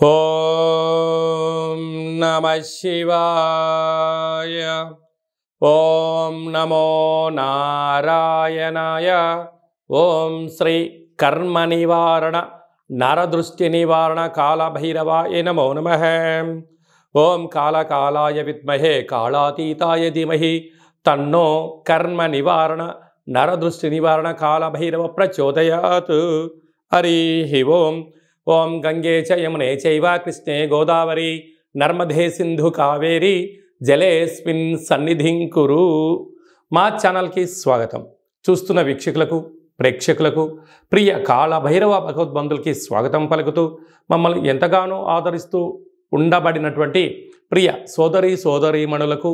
ఓం నమః శివాయ. ఓం నమో నారాయణాయ. ఓం శ్రీ కర్మ నివారణ నరదృష్టి నివారణ కాళభైరవాయ నమో నమః. ఓం కాళకాలాయ విద్మహే కాళాతీతాయ ధీమహి తన్నో కర్మ నివారణ నరదృష్టి నివారణ కాళభైరవ ప్రచోదయాత్. హరి ఓం. ఓం గంగే చ యమునే చైవ కృష్ణే గోదావరి నర్మదే సింధు కావేరి జలేస్మిన్ సన్నిధిం కురు. మా ఛానల్కి స్వాగతం. చూస్తున్న వీక్షకులకు ప్రేక్షకులకు ప్రియ కాళభైరవ భగవద్బంధులకి స్వాగతం పలుకుతూ మమ్మల్ని ఎంతగానో ఆదరిస్తూ ఉండబడినటువంటి ప్రియ సోదరీమణులకు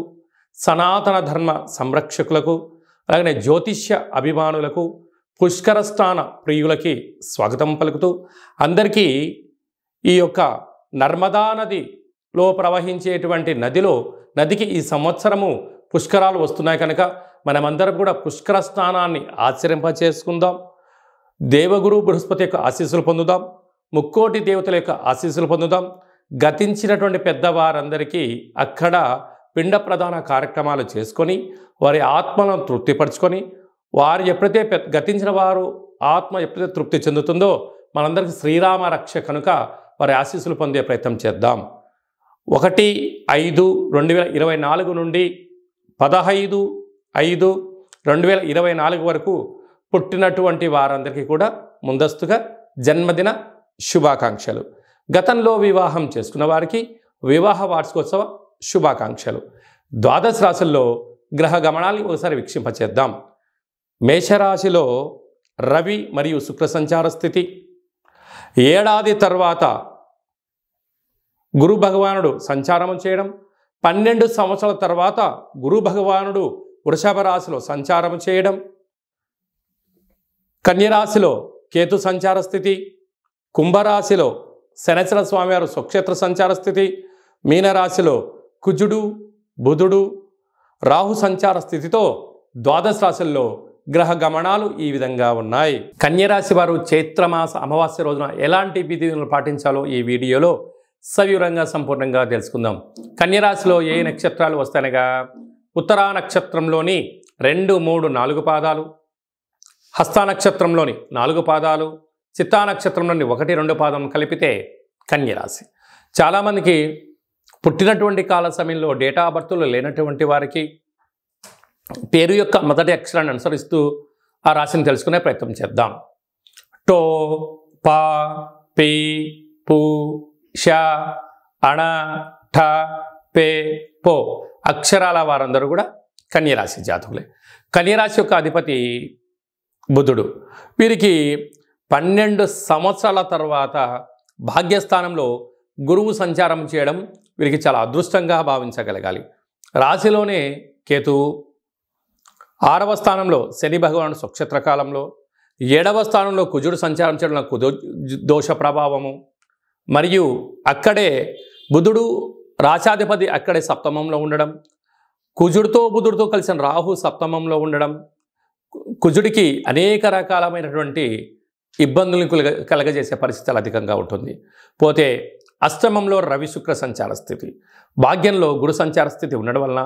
సనాతన ధర్మ సంరక్షకులకు అలాగే జ్యోతిష్య అభిమానులకు పుష్కర స్నాన ప్రియులకి స్వాగతం పలుకుతూ అందరికీ ఈ యొక్క నర్మదా నదిలో ప్రవహించేటువంటి నదికి ఈ సంవత్సరము పుష్కరాలు వస్తున్నాయి కనుక మనమందరం కూడా పుష్కర స్నానాన్ని ఆచరింపచేసుకుందాం. దేవగురు బృహస్పతి యొక్క ఆశీస్సులు పొందుదాం. ముక్కోటి దేవతల యొక్క ఆశీస్సులు పొందుదాం. గతించినటువంటి పెద్దవారందరికీ అక్కడ పిండ ప్రదాన కార్యక్రమాలు చేసుకొని వారి ఆత్మలను తృప్తిపరచుకొని వారు ఎప్పుడైతే గతించిన వారు ఆత్మ ఎప్పుడైతే తృప్తి చెందుతుందో మనందరికీ శ్రీరామ రక్ష కనుక వారి ఆశీస్సులు పొందే ప్రయత్నం చేద్దాం. 1/5/2024 నుండి 15/5/2024 వరకు పుట్టినటువంటి వారందరికీ కూడా ముందస్తుగా జన్మదిన శుభాకాంక్షలు. గతంలో వివాహం చేసుకున్న వారికి వివాహ వార్షికోత్సవ శుభాకాంక్షలు. ద్వాదశ రాశుల్లో గ్రహ గమనాన్ని ఒకసారి వీక్షింపచేద్దాం. మేషరాశిలో రవి మరియు శుక్ర సంచార స్థితి. ఏడాది తర్వాత గురు భగవానుడు సంచారం చేయడం, 12 సంవత్సరాల తర్వాత గురు భగవానుడు వృషభ రాశిలో సంచారం చేయడం, కన్యరాశిలో కేతు సంచార స్థితి, కుంభరాశిలో శనేశ్వర స్వామివారు స్వక్షేత్ర సంచార స్థితి, మీనరాశిలో కుజుడు బుధుడు రాహు సంచార స్థితితో ద్వాదశ రాశుల్లో గ్రహ గమనాలు ఈ విధంగా ఉన్నాయి. కన్యరాశి వారు చైత్రమాస అమావాస్య రోజున ఎలాంటి విధులను పాటించాలో ఈ వీడియోలో సవివరంగా సంపూర్ణంగా తెలుసుకుందాం. కన్యరాశిలో ఏ నక్షత్రాలు వస్తాయనగా ఉత్తరా నక్షత్రంలోని 2, 3, 4 పాదాలు, హస్తా నక్షత్రంలోని 4 పాదాలు, చిత్తా నక్షత్రంలోని 1, 2 పాదం కలిపితే కన్యరాశి. చాలామందికి పుట్టినటువంటి కాల సమయంలో డేటా ఆఫ్ బర్త్లు లేనటువంటి వారికి పేరు యొక్క మొదటి అక్షరాన్ని అనుసరిస్తూ ఆ రాశిని తెలుసుకునే ప్రయత్నం చేద్దాం. టో పా పీ పు ష అణ ఠ పే పో అక్షరాల వారందరూ కూడా కన్యరాశి జాతకులే. కన్యరాశి యొక్క అధిపతి బుధుడు. వీరికి 12 సంవత్సరాల తర్వాత భాగ్యస్థానంలో గురువు సంచారం చేయడం వీరికి చాలా అదృష్టంగా భావించగలగాలి. రాశిలోనే కేతువు, 6వ స్థానంలో శని భగవానుడు స్వక్షేత్ర కాలంలో, 7వ స్థానంలో కుజుడు సంచారం చేయడం దోష ప్రభావము, మరియు అక్కడే బుధుడు రాశాధిపతి అక్కడే సప్తమంలో ఉండడం, బుధుడితో కలిసిన రాహు సప్తమంలో ఉండడం కుజుడికి అనేక రకాలమైనటువంటి ఇబ్బందులను కలగజేసే పరిస్థితులు అధికంగా ఉంటుంది. పోతే అష్టమంలో రవి శుక్ర సంచార స్థితి, భాగ్యంలో గురు సంచార స్థితి ఉండడం వలన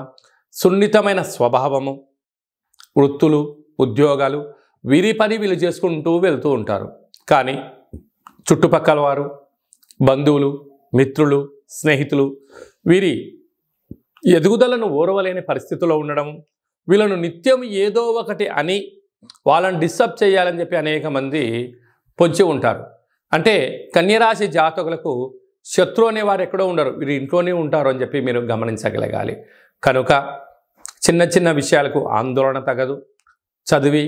సున్నితమైన స్వభావము, వృత్తులు ఉద్యోగాలు వీరి పని వీళ్ళు చేసుకుంటూ వెళ్తూ ఉంటారు. కానీ చుట్టుపక్కల వారు, బంధువులు, మిత్రులు, స్నేహితులు వీరి ఎదుగుదలను ఓర్వలేని పరిస్థితిలో ఉండడం, వీళ్ళను నిత్యం ఏదో ఒకటి అని వాళ్ళని డిస్టర్బ్ చేయాలని చెప్పి అనేక మంది పొంచి ఉంటారు. అంటే కన్యరాశి జాతకులకు శత్రువు అనేవారు ఎక్కడో ఉండరు, వీరు ఇంట్లోనే ఉంటారు అని చెప్పి మీరు గమనించగలగాలి. కనుక చిన్న చిన్న విషయాలకు ఆందోళన తగదు. చదివి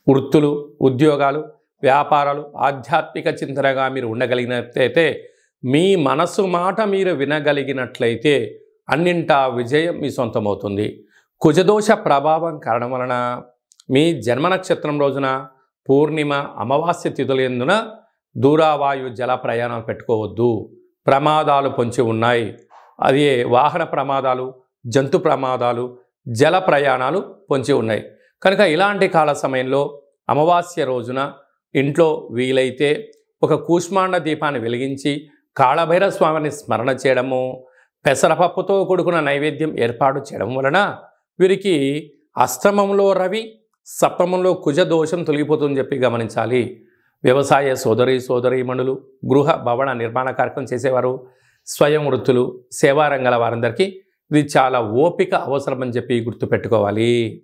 వృత్తులు ఉద్యోగాలు వ్యాపారాలు ఆధ్యాత్మిక చింతనగా మీరు ఉండగలిగినట్లయితే, మీ మనసు మాట మీరు వినగలిగినట్లయితే అన్నింటా విజయం మీ సొంతమవుతుంది. కుజదోష ప్రభావం కారణం వలన మీ జన్మ నక్షత్రం రోజున పూర్ణిమ అమావాస్య తిథులందున దూరావాయు జల ప్రయాణాలు పెట్టుకోవద్దు. ప్రమాదాలు పొంచి ఉన్నాయి. అది వాహన ప్రమాదాలు, జంతు ప్రమాదాలు, జల ప్రయాణాలు పొంచి ఉన్నాయి. కనుక ఇలాంటి కాల సమయంలో అమావాస్య రోజున ఇంట్లో వీలైతే ఒక కూష్మాండ దీపాన్ని వెలిగించి కాళభైరవ స్వామిని స్మరణ చేయడము, పెసరపప్పుతో కూడుకున్న నైవేద్యం ఏర్పాటు చేయడం వలన వీరికి అష్టమంలో రవి, సప్తమంలో కుజ దోషం తొలగిపోతుందని చెప్పి గమనించాలి. వ్యవసాయ సోదరీమణులు, గృహ భవన నిర్మాణ కార్యక్రమం చేసేవారు, స్వయం వృత్తులు, సేవా రంగాల వారందరికీ ఇది చాలా ఓపిక అవసరమని చెప్పి గుర్తుపెట్టుకోవాలి.